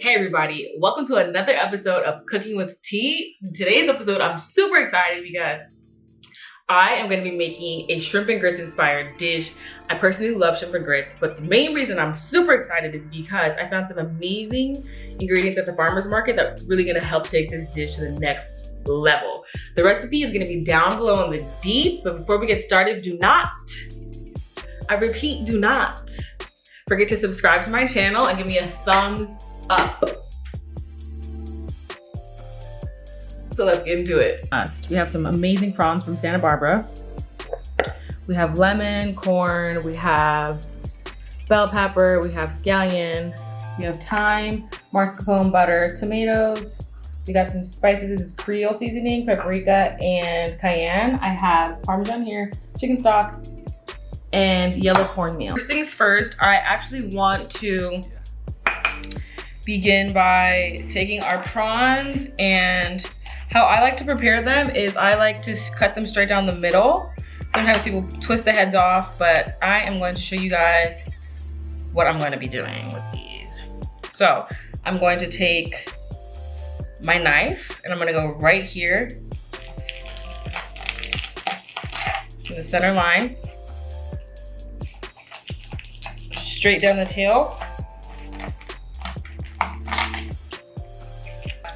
Hey everybody, welcome to another episode of Cooking with Tea. In today's episode, I'm super excited because I am going to be making a shrimp and grits inspired dish. I personally love shrimp and grits, but the main reason I'm super excited is because I found some amazing ingredients at the farmer's market that's really going to help take this dish to the next level. The recipe is going to be down below in the deets, but before we get started, do not, I repeat, do not forget to subscribe to my channel and give me a thumbs up. So let's get into it. We have some amazing prawns from Santa Barbara. We have lemon, corn, we have bell pepper, we have scallion, we have thyme, mascarpone, butter, tomatoes. We got some spices. This is creole seasoning, paprika, and cayenne. I have parmesan here, chicken stock, and yellow cornmeal. First things first, I actually want to begin by taking our prawns, and how I like to prepare them is I like to cut them straight down the middle. Sometimes people twist the heads off, but I am going to show you guys what I'm going to be doing with these. So I'm going to take my knife and I'm going to go right here in the center line, straight down the tail.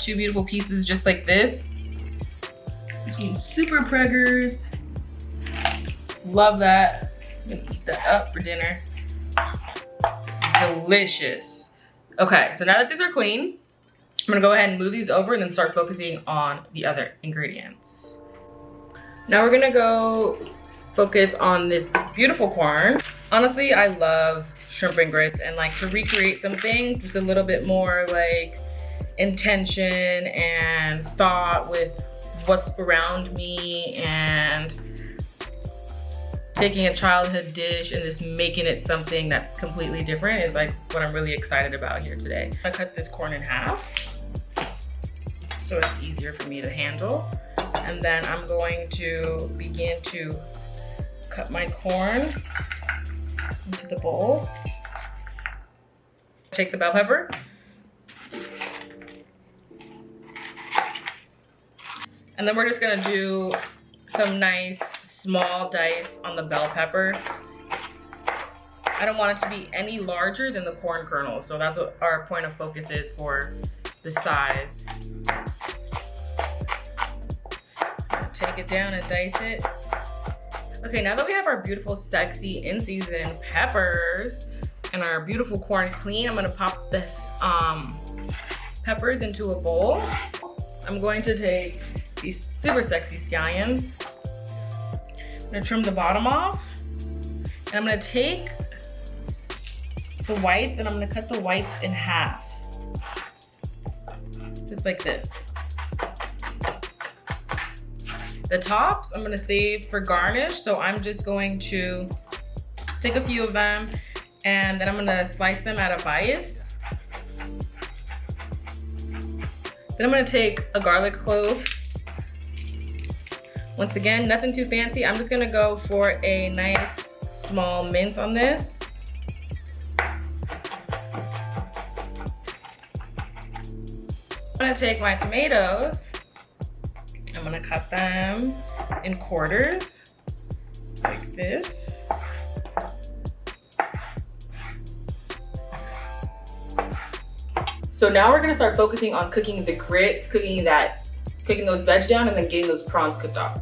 Two beautiful pieces just like this. This one's super preggers. Love that. I'm gonna eat that up for dinner. Delicious. Okay, so now that these are clean, I'm gonna go ahead and move these over and then start focusing on the other ingredients. Now we're gonna go focus on this beautiful corn. Honestly, I love shrimp and grits, and like to recreate something just a little bit more like intention and thought with what's around me, and taking a childhood dish and just making it something that's completely different is like what I'm really excited about here today. I cut this corn in half so it's easier for me to handle, and then I'm going to begin to cut my corn into the bowl. Take the bell pepper, and then we're just gonna do some nice small dice on the bell pepper. I don't want it to be any larger than the corn kernels, so that's what our point of focus is for the size. Take it down and dice it. Okay, now that we have our beautiful, sexy, in-season peppers and our beautiful corn clean, I'm gonna pop this peppers into a bowl. I'm going to take these super sexy scallions. I'm gonna trim the bottom off, and I'm gonna take the whites and I'm gonna cut the whites in half, just like this. The tops I'm gonna save for garnish, so I'm just going to take a few of them and then I'm gonna slice them at a bias. Then I'm gonna take a garlic clove. Once again, nothing too fancy. I'm just gonna go for a nice small mint on this. I'm gonna take my tomatoes. I'm gonna cut them in quarters, like this. So now we're gonna start focusing on cooking the grits, cooking those veg down, and then getting those prawns cooked off.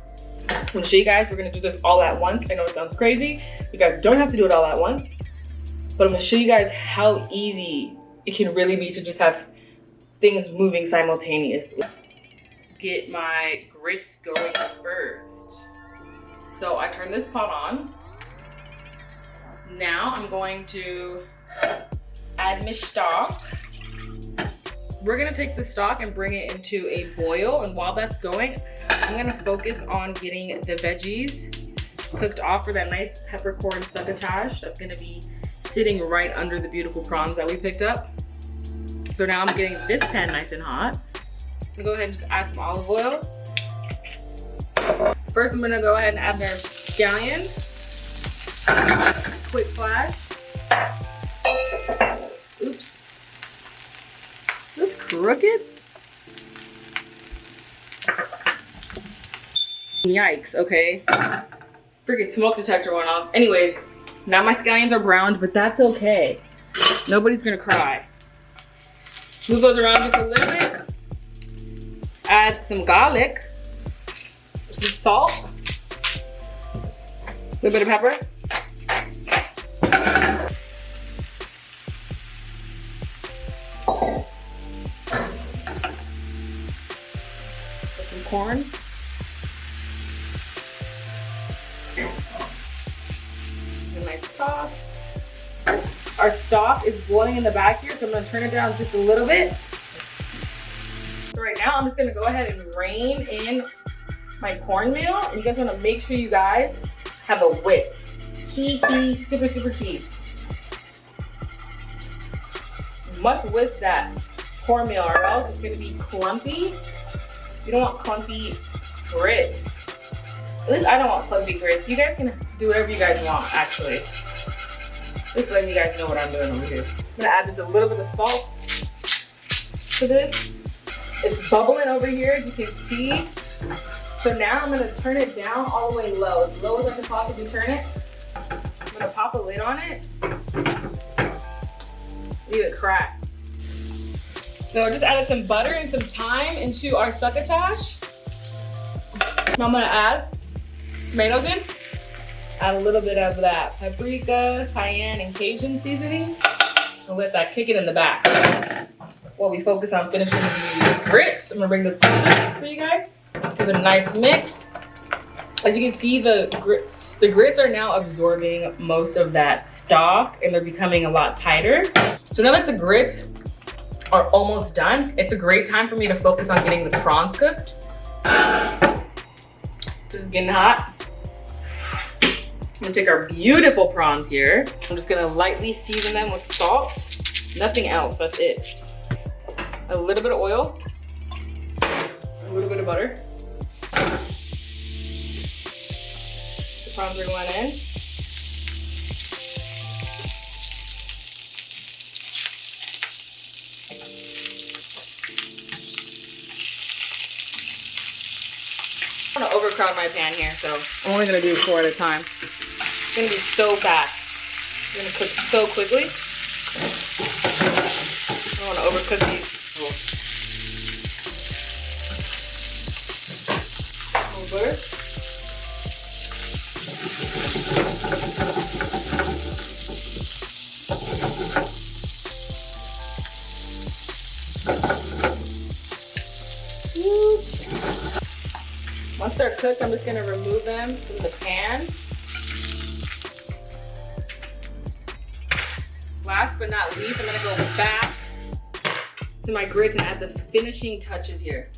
I'm gonna show you guys, we're gonna do this all at once. I know it sounds crazy. You guys don't have to do it all at once, but I'm gonna show you guys how easy it can really be to just have things moving simultaneously. Get my grits going first. So I turn this pot on. Now I'm going to add my stock. We're gonna take the stock and bring it into a boil, and while that's going, I'm gonna focus on getting the veggies cooked off for that nice peppercorn succotash that's gonna be sitting right under the beautiful prawns that we picked up. So now I'm getting this pan nice and hot. I'm gonna go ahead and just add some olive oil. First, I'm gonna go ahead and add my scallions. Quick flash. Oops. crooked. Yikes, okay. Freaking smoke detector went off. Anyways, now my scallions are browned, but that's okay. Nobody's gonna cry. Move those around just a little bit. Add some garlic, some salt, a little bit of pepper. Put some corn. A nice toss. Our stock is boiling in the back here, so I'm gonna turn it down just a little bit. So right now, I'm just gonna go ahead and rein in my cornmeal. And you guys wanna make sure you guys have a whisk. Key, super, super key. You must whisk that cornmeal or else it's gonna be clumpy. You don't want clumpy grits. At least I don't want clumpy grits. You guys can do whatever you guys want, actually. Just letting you guys know what I'm doing over here. I'm gonna add just a little bit of salt to this. It's bubbling over here, as you can see. So now I'm gonna turn it down all the way low as I can possibly turn it. I'm gonna pop a lid on it. Leave it cracked. So I just added some butter and some thyme into our succotash. Now I'm gonna add tomatoes in. Add a little bit of that paprika, cayenne, and Cajun seasoning. And let that kick it in the back. While we focus on finishing these grits, I'm gonna bring this closer for you guys. Give it a nice mix. As you can see, the grits are now absorbing most of that stock and they're becoming a lot tighter. So now that the grits are almost done, it's a great time for me to focus on getting the prawns cooked. This is getting hot. I'm gonna take our beautiful prawns here. I'm just gonna lightly season them with salt. Nothing else, that's it. A little bit of oil, a little bit of butter. The prawns are going in. I'm gonna overcrowd my pan here, so I'm only gonna do 4 at a time. It's gonna be so fast. It's gonna cook so quickly. I don't wanna overcook these. A little butter. Once they're cooked, I'm just gonna remove them from the pan. Last but not least, I'm gonna go back to my grits and add the finishing touches here.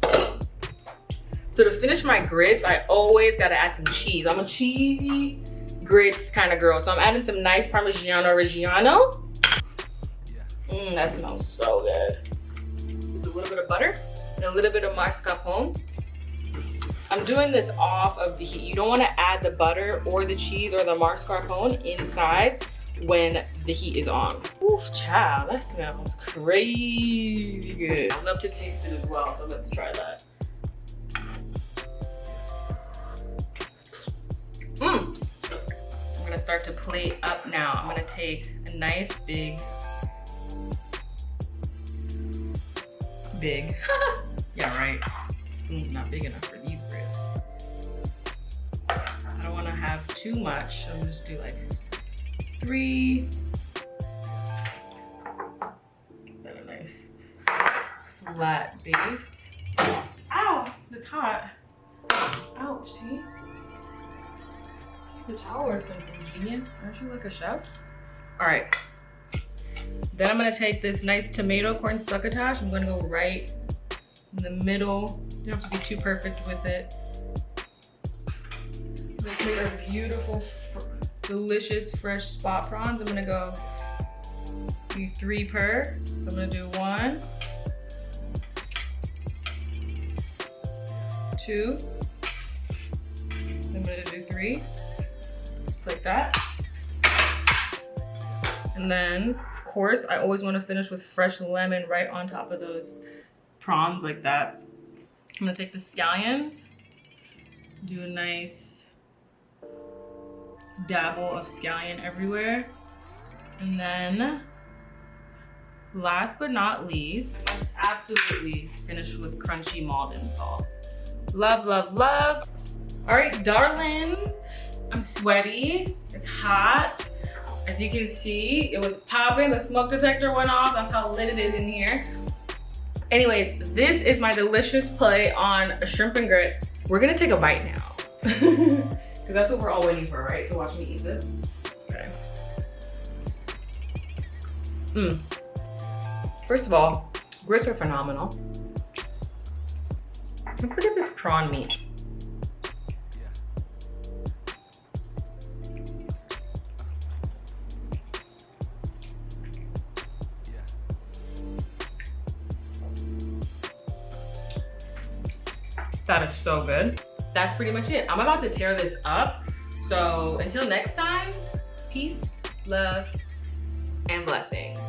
So to finish my grits, I always gotta add some cheese. I'm a cheesy grits kind of girl. So I'm adding some nice Parmigiano Reggiano. That smells so good. Just a little bit of butter and a little bit of mascarpone. I'm doing this off of the heat. You don't want to add the butter or the cheese or the mascarpone inside when the heat is on. Oof, child, that smells crazy good. I'd love to taste it as well, so let's try that. I'm gonna start to plate up now. I'm gonna take a nice big, yeah, right. Spoon's not big enough for these grits. I don't want to have too much, so I'm just do like 3. Got a nice flat base. Ow, that's hot. Ouch, T. Use a towel or something, genius. Aren't you like a chef? All right. Then I'm gonna take this nice tomato corn succotash. I'm gonna go right in the middle. You don't have to be too perfect with it. I'm gonna take our beautiful, delicious, fresh spot prawns. I'm gonna go do 3 per. So I'm gonna do 1, 2. I'm gonna do 3. Just like that. And then, of course, I always want to finish with fresh lemon right on top of those prawns like that. I'm gonna take the scallions, do a nice dabble of scallion everywhere. And then last but not least, absolutely finish with crunchy Maldon salt. Love, love, love. All right, darlings, I'm sweaty, it's hot. As you can see, it was popping, the smoke detector went off. That's how lit it is in here. Anyway, this is my delicious play on shrimp and grits. We're gonna take a bite now. Because that's what we're all waiting for, right? To watch me eat this. Okay. First of all, grits are phenomenal. Let's look at this prawn meat. That is so good. That's pretty much it. I'm about to tear this up. So until next time, peace, love, and blessings.